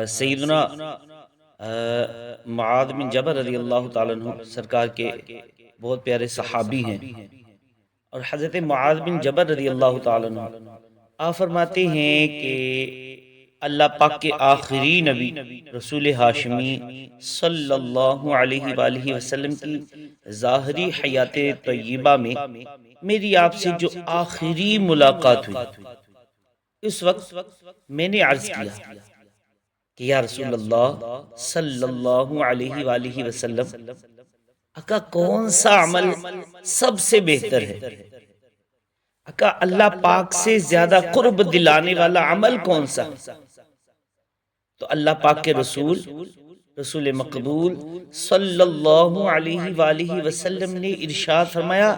سیدنا معاذ بن جبل رضی اللہ تعالیٰ عنہ سرکار کے بہت پیارے صحابی ہیں، اور حضرت معاذ بن جبل رضی اللہ تعالیٰ عنہ آپ فرماتے ہیں کہ اللہ پاک کے آخری نبی رسول ہاشمی صلی اللہ علیہ وآلہ وسلم کی ظاہری حیات طیبہ میں میری آپ سے جو آخری ملاقات ہوئی، اس وقت میں نے عرض کیا کہ یا رسول اللہ صلی اللہ علیہ وآلہ وسلم، اکا کون سا عمل سب سے بہتر ہے؟ اکا اللہ پاک سے زیادہ قرب دلانے والا عمل کون سا؟ تو اللہ پاک کے رسول مقبول صلی اللہ علیہ وآلہ وسلم نے ارشاد فرمایا،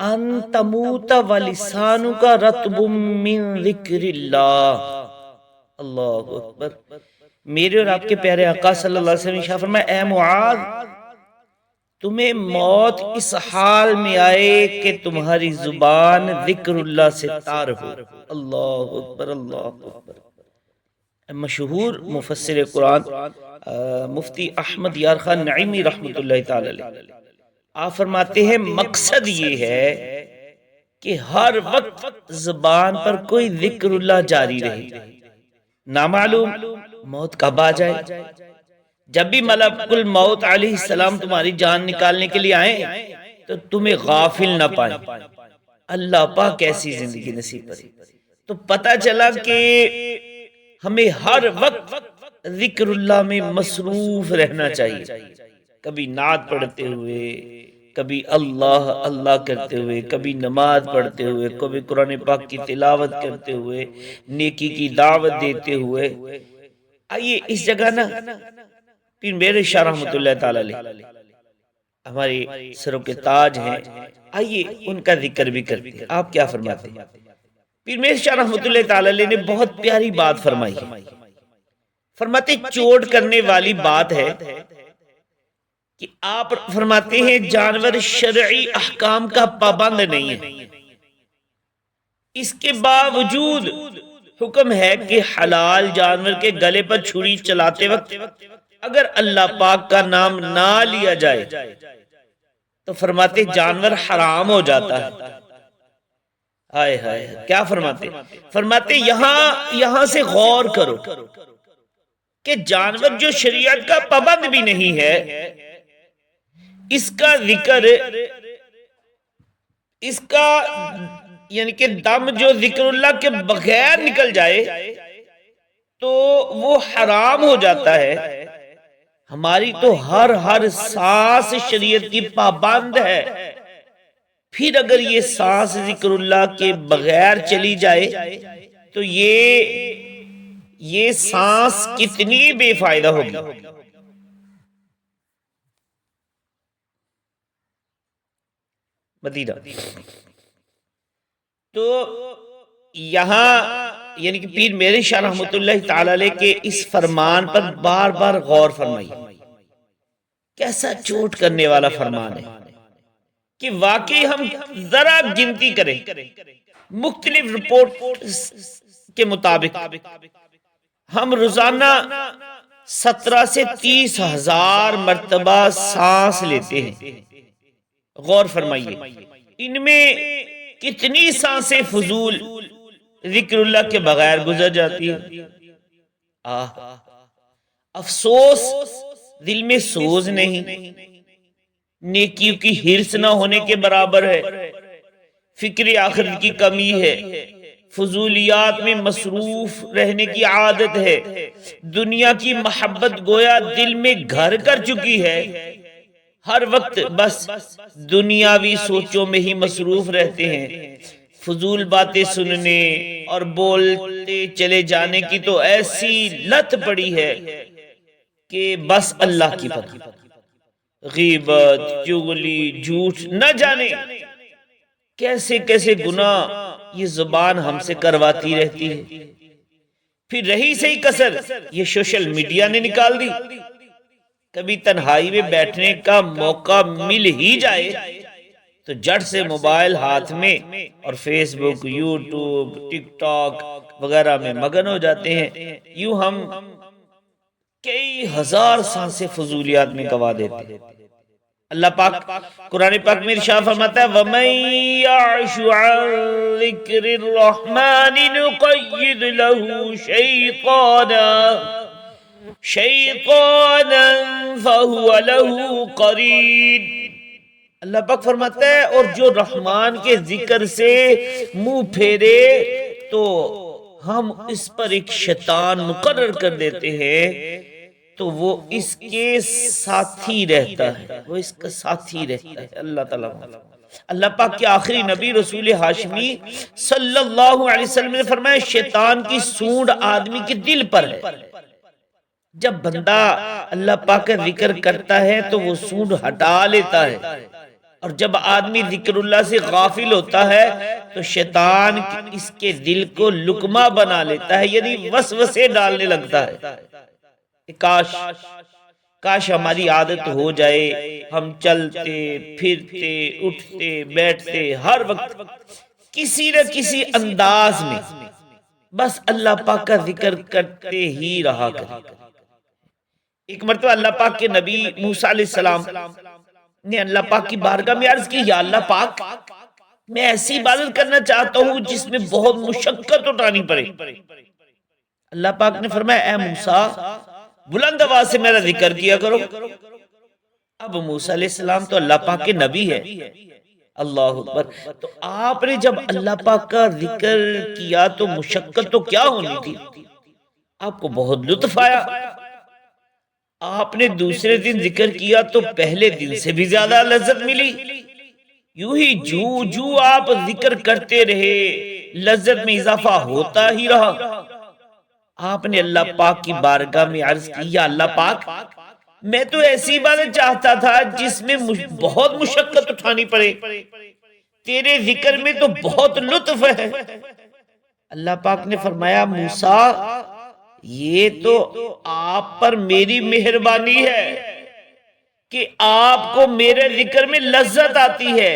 ان تموت ولسانک رطب من ذکر اللہ۔ اللہ اکبر۔ میرے اور آپ کے پیارے آقا صلی اللہ علیہ وسلم نے ارشاد فرمایا، اے معاذ، تمہیں موت اس حال میں آئے کہ تمہاری زبان ذکر اللہ سے تار ہو۔ اللہ اکبر، اللہ اکبر۔ مشہور مفسر قرآن مفتی احمد یار خان نعیمی رحمۃ اللہ تعالی علیہ آپ فرماتے ہیں مقصد یہ ہے کہ ہر وقت زبان پر کوئی ذکر اللہ جاری رہے، نامعلوم موت کب آ جائے۔ جب بھی ملک الموت علیہ السلام تمہاری جان نکالنے کے لیے آئیں تو تمہیں غافل نہ پائیں۔ اللہ پاک ایسی زندگی نصیب کرے۔ تو پتہ چلا کہ ہمیں ہر وقت ذکر اللہ میں مصروف رہنا چاہیے، کبھی نعت پڑھتے ہوئے، کبھی اللہ اللہ کرتے ہوئے، کبھی نماز پڑھتے ہوئے، کبھی قرآن پاک کی تلاوت کرتے ہوئے، نیکی کی دعوت دیتے ہوئے۔ آئیے اس جگہ نا پیر میرے شاہ رحمۃ اللہ تعالی علیہ ہمارے سروں کے تاج ہیں، آئیے ان کا ذکر بھی کرتے ہیں۔ آپ کیا فرماتے ہیں؟ پیر میرے شاہ رحمۃ اللہ تعالی علیہ نے بہت پیاری بات فرمائی ہے۔ فرماتے چوٹ کرنے والی بات ہے کہ آپ فرماتے ہیں جانور شرعی احکام کا پابند نہیں ہے، اس کے باوجود حکم ہے کہ حلال جانور کے گلے پر چھری چلاتے وقت اگر اللہ پاک کا نام نہ لیا جائے تو فرماتے جانور حرام ہو جاتا ہے۔ آئے ہائے، کیا فرماتے؟ فرماتے یہاں سے غور کرو کہ جانور جو شریعت کا پابند بھی نہیں ہے، اس کا ذکر، اس کا یعنی کہ دم جو ذکر اللہ کے بغیر نکل جائے تو وہ حرام ہو جاتا ہے۔ ہماری تو ہر سانس شریعت کی پابند ہے، پھر اگر یہ سانس ذکر اللہ کے بغیر چلی جائے تو یہ سانس کتنی بے فائدہ ہوگی۔ مدینہ تو یہاں یعنی کہ پیر میرے شاہ رحمۃ اللہ تعالی علیہ کے اس فرمان پر بار بار غور فرمائی، کیسا چوٹ کرنے والا فرمان ہے کہ واقعی ہم ذرا گنتی کریں، مختلف رپورٹ کے مطابق ہم روزانہ 17 سے 30 ہزار مرتبہ سانس لیتے ہیں۔ غور فرمائیے ان میں کتنی سانسیں فضول ذکر اللہ کے بغیر گزر جاتی ہے۔ افسوس دل میں سوز نہیں، نیکیوں کی ہرس نہ ہونے کے برابر ہے، فکر آخرت کی کمی ہے، فضولیات میں مصروف رہنے کی عادت ہے، دنیا کی محبت گویا دل میں گھر کر چکی ہے، ہر وقت بس دنیاوی سوچوں میں ہی مصروف رہتے ہیں، فضول باتیں سننے اور بولتے چلے جانے کی تو ایسی لت پڑی ہے کہ بس اللہ کی پتہ، غیبت، چغلی، جھوٹ، نہ جانے کیسے کیسے گناہ یہ زبان ہم سے کرواتی رہتی ہے۔ پھر رہی صحیح کسر یہ سوشل میڈیا نے نکال دی۔ کبھی تنہائی میں بیٹھنے کا موقع مل ہی جائے تو جٹ سے موبائل ہاتھ میں اور فیس بک، یوٹیوب، ٹک ٹاک وغیرہ میں مگن ہو جاتے ہیں۔ یوں ہم کئی ہزار سانسیں فضولیات میں گوا دیتے ہیں۔ اللہ پاک قرآن پاک میں ارشاد فرماتا ہے وَمَن يَعْشُ عَن ذِكْرِ الرَّحْمَنِ نُقَيِّضْ لَهُ شَيْطَانًا فَهُوَ لَهُ قَرِينٌ۔ اللہ پاک فرماتا ہے اور جو رحمان کے ذکر سے منہ پھیرے تو ہم اس پر ایک شیطان مقرر کر دیتے ہیں تو وہ اس کے ساتھی رہتا ہے، وہ اس کا ساتھی رہتا ہے۔ اللہ تعالیٰ اللہ پاک کے آخری نبی رسول ہاشمی صلی اللہ علیہ وسلم نے فرمایا شیطان کی سونڈ آدمی کے دل پر ہے۔ جب بندہ اللہ پاک کا ذکر کرتا ہے تو وہ سونڈ ہٹا لیتا ہے، اور جب آدمی ذکر اللہ سے غافل ہوتا ہے تو شیطان اس کے دل کو لقمہ بنا لیتا ہے، یعنی وسوسے ڈالنے لگتا ہے۔ کاش ہماری عادت ہو جائے ہم چلتے پھرتے اٹھتے بیٹھتے ہر وقت کسی نہ کسی انداز میں بس اللہ پاک کا ذکر کرتے ہی رہا کریں۔ ایک مرتبہ اللہ پاک کے نبی موسیٰ علیہ السلام نے اللہ پاک کی بارگاہ میں عرض کی یا اللہ پاک میں ایسی عبادت کرنا چاہتا ہوں جس میں بہت مشقت اٹھانی پڑے۔ اللہ پاک نے فرمایا اے موسیٰ بلند آواز سے میرا ذکر کیا کرو۔ اب موسیٰ علیہ السلام تو اللہ پاک کے نبی ہے، اللہ اکبر، تو آپ نے جب اللہ پاک کا ذکر کیا تو مشقت تو کیا ہونی تھی، آپ کو بہت لطف آیا۔ آپ نے دوسرے دن ذکر کیا تو پہلے دن سے بھی زیادہ لذت ملی۔ یوں ہی جو آپ ذکر کرتے رہے لذت میں اضافہ ہوتا ہی رہا۔ آپ نے اللہ پاک کی بارگاہ میں عرض کی یا اللہ پاک میں تو ایسی عبادت چاہتا تھا جس میں بہت مشقت اٹھانی پڑے، تیرے ذکر میں تو بہت لطف ہے۔ اللہ پاک نے فرمایا موسیٰ یہ تو آپ پر میری مہربانی ہے کہ آپ کو میرے ذکر میں لذت آتی ہے،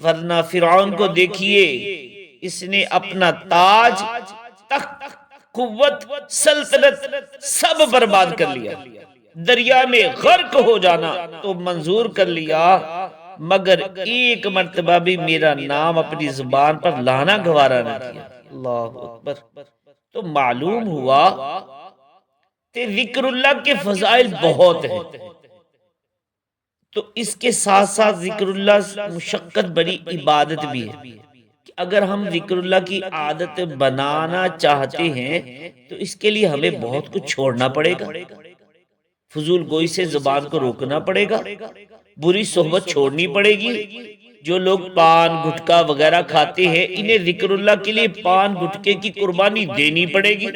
ورنہ فرعون کو دیکھیے اس نے اپنا تاج، تخت، قوت، سلطنت سب برباد کر لیا، دریا میں غرق ہو جانا تو منظور کر لیا، مگر ایک مرتبہ بھی میرا نام اپنی زبان پر لانا گوارا نہ کیا۔ اللہ اکبر۔ تو معلوم ہوا کہ ذکر اللہ کے فضائل بہت ہیں، تو اس کے ساتھ ساتھ ذکر اللہ مشقت بڑی عبادت بھی ہے۔ اگر ہم ذکر اللہ کی عادت بنانا چاہتے ہیں تو اس کے لیے ہمیں بہت کچھ چھوڑنا پڑے گا، فضول گوئی سے زبان کو روکنا پڑے گا، بری صحبت چھوڑنی پڑے گی۔ جو لوگ پان گٹکا وغیرہ کھاتے ہیں انہیں ذکر اللہ کے لیے پان گٹکے کی قربانی دینی پڑے گی۔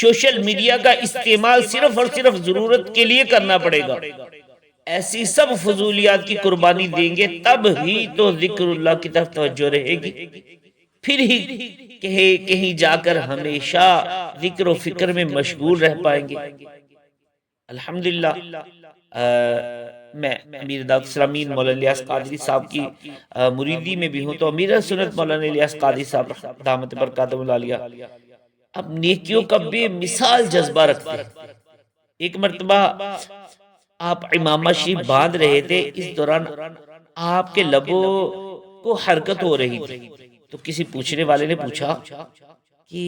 سوشل میڈیا کا استعمال صرف اور صرف ضرورت کے لیے کرنا پڑے گا۔ ایسی سب فضولیات کی قربانی دیں گے تب ہی تو ذکر اللہ کی طرف توجہ رہے گی، پھر ہی کہیں جا کر ہمیشہ ذکر و فکر میں مشغول رہ پائیں گے۔ الحمدللہ میں امیر دعوت اسلامی مولانا الیاس قادری صاحب کی مریدی میں بھی ہوں، تو امیر سنت مولانا الیاس قادری صاحب دامت برکاتہ العالیہ اب نیکیوں کا بے مثال جذبہ رکھتے ہیں۔ ایک مرتبہ آپ امامہ شریف باندھ رہے تھے، اس دوران آپ کے لبوں کو حرکت ہو رہی تھی، تو کسی پوچھنے والے نے پوچھا کہ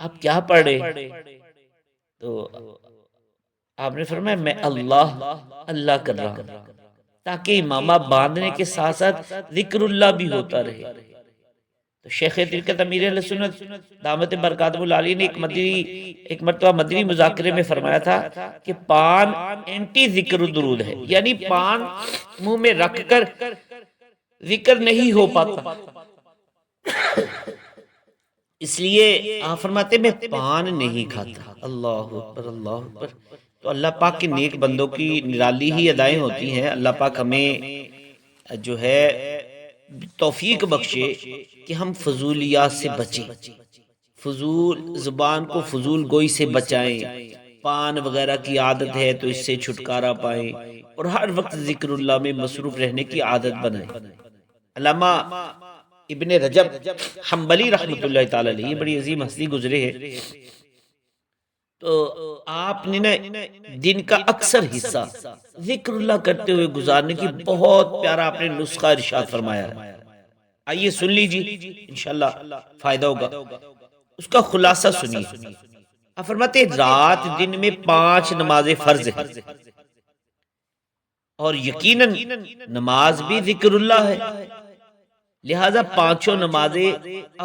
آپ کیا پڑھ رہے؟ تو آپ نے فرمایا میں اللہ کر رہا ہوں، تاکہ امامہ باندھنے کے ساتھ ساتھ ذکر اللہ بھی ہوتا رہے۔ تو شیخ طریقت امیر اہل سنت دامت برکاتہ العالیہ نے ایک مرتبہ مدنی مذاکرے میں فرمایا تھا کہ پان اینٹی ذکر و درود ہے، یعنی پان منہ میں رکھ کر ذکر نہیں ہو پاتا، اس لیے آپ فرماتے میں پان نہیں کھاتا۔ اللہ اکبر، اللہ اکبر۔ تو اللہ پاک کے نیک بندوں کی نرالی ہی ادائیں ہوتی ہیں۔ اللہ پاک ہمیں جو ہے توفیق بخشے کہ ہم فضولیات سے بچیں، فضول زبان کو فضول گوئی سے بچائیں، پان وغیرہ کی عادت ہے تو اس سے چھٹکارا پائیں، اور ہر وقت ذکر اللہ میں مصروف رہنے کی عادت بنائیں۔ علامہ ابن رجب حنبلی رحمۃ اللہ تعالی علیہ بڑی عظیم ہستی گزرے ہیں، تو آپ نے نا دن کا اکثر حصہ ذکر اللہ کرتے ہوئے گزارنے کی بہت پیارا آپ نے نسخہ ارشاد فرمایا ہے. آئیے سن لیجیے، انشاءاللہ فائدہ ہوگا. اس کا خلاصہ سنیے. آپ فرماتے ہیں رات دن میں 5 نمازیں فرض ہیں، اور یقیناً نماز بھی ذکر اللہ ہے، لہذا 5 نمازیں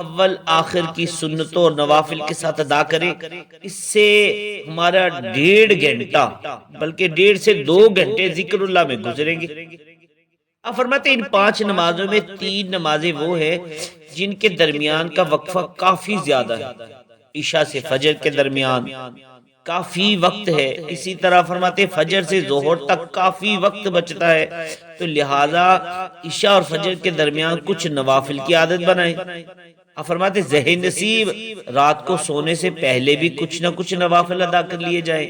اول آخر کی سنتوں اور نوافل کے ساتھ ادا کریں. اس سے ہمارا 1.5 گھنٹہ بلکہ 1.5 سے 2 گھنٹے ذکر اللہ میں گزریں گے. آپ فرماتے ہیں ان 5 نمازوں میں 3 نمازیں وہ ہیں جن کے درمیان کا وقفہ کافی زیادہ ہے. عشاء سے فجر کے درمیان کافی وقت ہے. اسی طرح فرماتے فجر سے ظہر تک کافی وقت بچتا ہے، تو لہذا عشاء اور فجر کے درمیان کچھ نوافل کی عادت بنائیں. آپ فرماتے ذہن نصیب رات کو سونے سے پہلے بھی کچھ نہ کچھ نوافل ادا کر لیے جائے،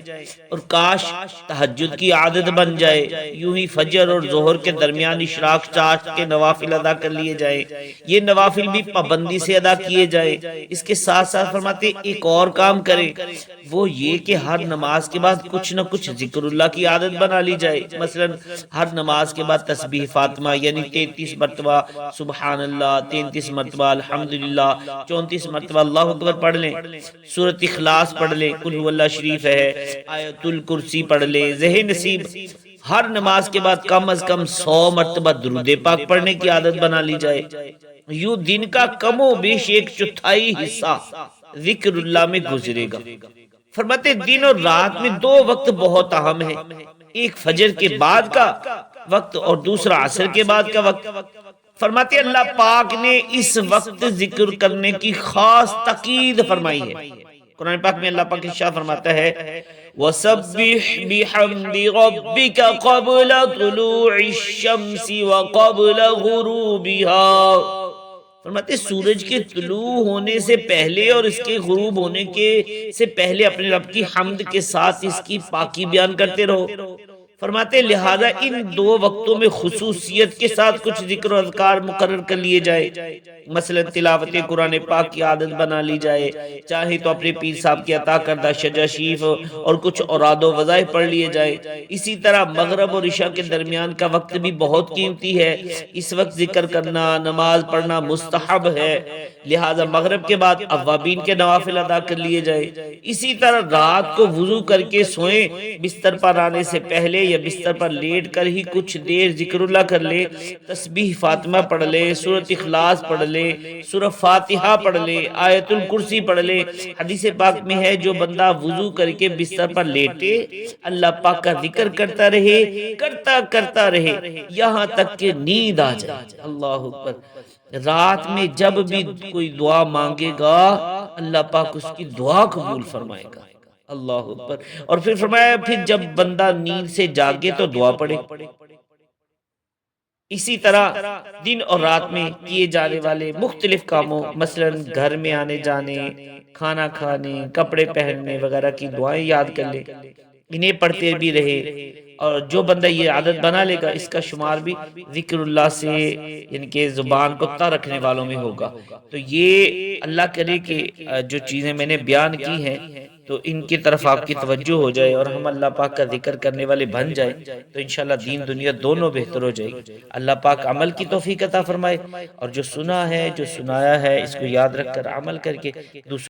اور کاش تہجد کی عادت بن جائے. یوں ہی فجر اور ظہر کے درمیان اشراق چاش کے نوافل ادا کر لیے جائیں. یہ نوافل بھی پابندی سے ادا کیے جائے. اس کے ساتھ ساتھ فرماتے ایک اور کام کریں، وہ یہ کہ ہر نماز کے بعد کچھ نہ کچھ ذکر اللہ کی عادت بنا لی جائے. مثلا ہر نماز کے بعد تسبیح فاطمہ یعنی 33 مرتبہ سبحان اللہ، 33 مرتبہ الحمدللہ، 34 مرتبہ اللہ اکبر پڑھ لیں. سورۃ اخلاص پڑھ لیں، قل هو اللہ شریف ہے، آیت الکرسی پڑھ لیں. ذہن نصیب ہر نماز کے بعد کم از کم 100 مرتبہ درود پاک پڑھنے کی عادت بنا لی جائے. یوں دن کا کم و بیش 1/4 حصہ ذکر اللہ میں گزرے گا. فرماتے دن اور رات میں 2 وقت بہت اہم ہیں، ایک فجر کے بعد کا وقت اور دوسرا عصر کے بعد کا وقت. فرماتے اللہ پاک نے اس وقت ذکر کرنے کی خاص تاکید فرمائی ہے. قرآن پاک میں اللہ پاک ارشاد فرماتا ہے وَسَبِّحْ بِحَمْدِ رَبِّكَ قَبْلَ طُلُوعِ الشَّمْسِ وَقَبْلَ غُرُوبِهَا. فرماتے سورج کے طلوع ہونے سے پہلے اور اس کے غروب ہونے کے سے پہلے اپنے رب کی حمد کے ساتھ اس کی پاکی بیان کرتے رہو. فرماتے لہذا ان 2 وقتوں میں خصوصیت کے ساتھ کچھ ذکر و اذکار مقرر کر لیے جائے. مثلا تلاوت قرآن پاک کی عادت بنا لی جائے، چاہے تو اپنے پیر صاحب کی عطا کردہ شجع شریف اور کچھ اوراد و وظائف پڑھ لیے جائے. اسی طرح مغرب اور عشاء کے درمیان کا وقت بھی بہت قیمتی ہے، اس وقت ذکر کرنا نماز پڑھنا مستحب ہے، لہذا مغرب کے بعد اوابین کے نوافل ادا کر لیے جائے. اسی طرح رات کو وضو کر کے سوئیں، بستر پر آنے سے پہلے یا بستر پر لیٹ کر ہی کچھ دیر ذکر اللہ کر لے، تسبیح فاطمہ پڑھ لے، سورۃ اخلاص پڑھ لے، سورہ فاتحہ پڑھ لے، آیت الکرسی پڑھ لے. حدیث پاک میں ہے جو بندہ وضو کر کے بستر پر لیٹے اللہ پاک کا ذکر کرتا رہے کرتا رہے یہاں تک کہ نیند آ جائے. اللہ اکبر. رات میں جب بھی کوئی دعا مانگے گا اللہ پاک اس کی دعا قبول فرمائے گا. اللہ اکبر. اور پھر فرمایا پھر جب بندہ نیند سے جاگے تو دعا پڑھے. اسی طرح دن اور رات میں کیے جانے والے مختلف کاموں مثلا گھر میں آنے جانے، کھانا کھانے، کپڑے پہننے وغیرہ کی دعائیں یاد کر لے، انہیں پڑھتے بھی رہے. اور جو بندہ یہ عادت بنا لے گا اس کا شمار بھی ذکر اللہ سے یعنی کہ زبان کو تا رکھنے والوں میں ہوگا. تو یہ اللہ کرے کہ جو چیزیں میں نے بیان کی ہیں تو ان کی طرف آپ کی توجہ ہو جائے اور ہم اللہ پاک کا ذکر کرنے والے بن جائیں تو انشاءاللہ دین دنیا دونوں بہتر ہو جائے گی. اللہ پاک عمل کی توفیق عطا فرمائے، اور جو سنا ہے جو سنایا ہے اس کو یاد رکھ کر عمل کر کے دوسروں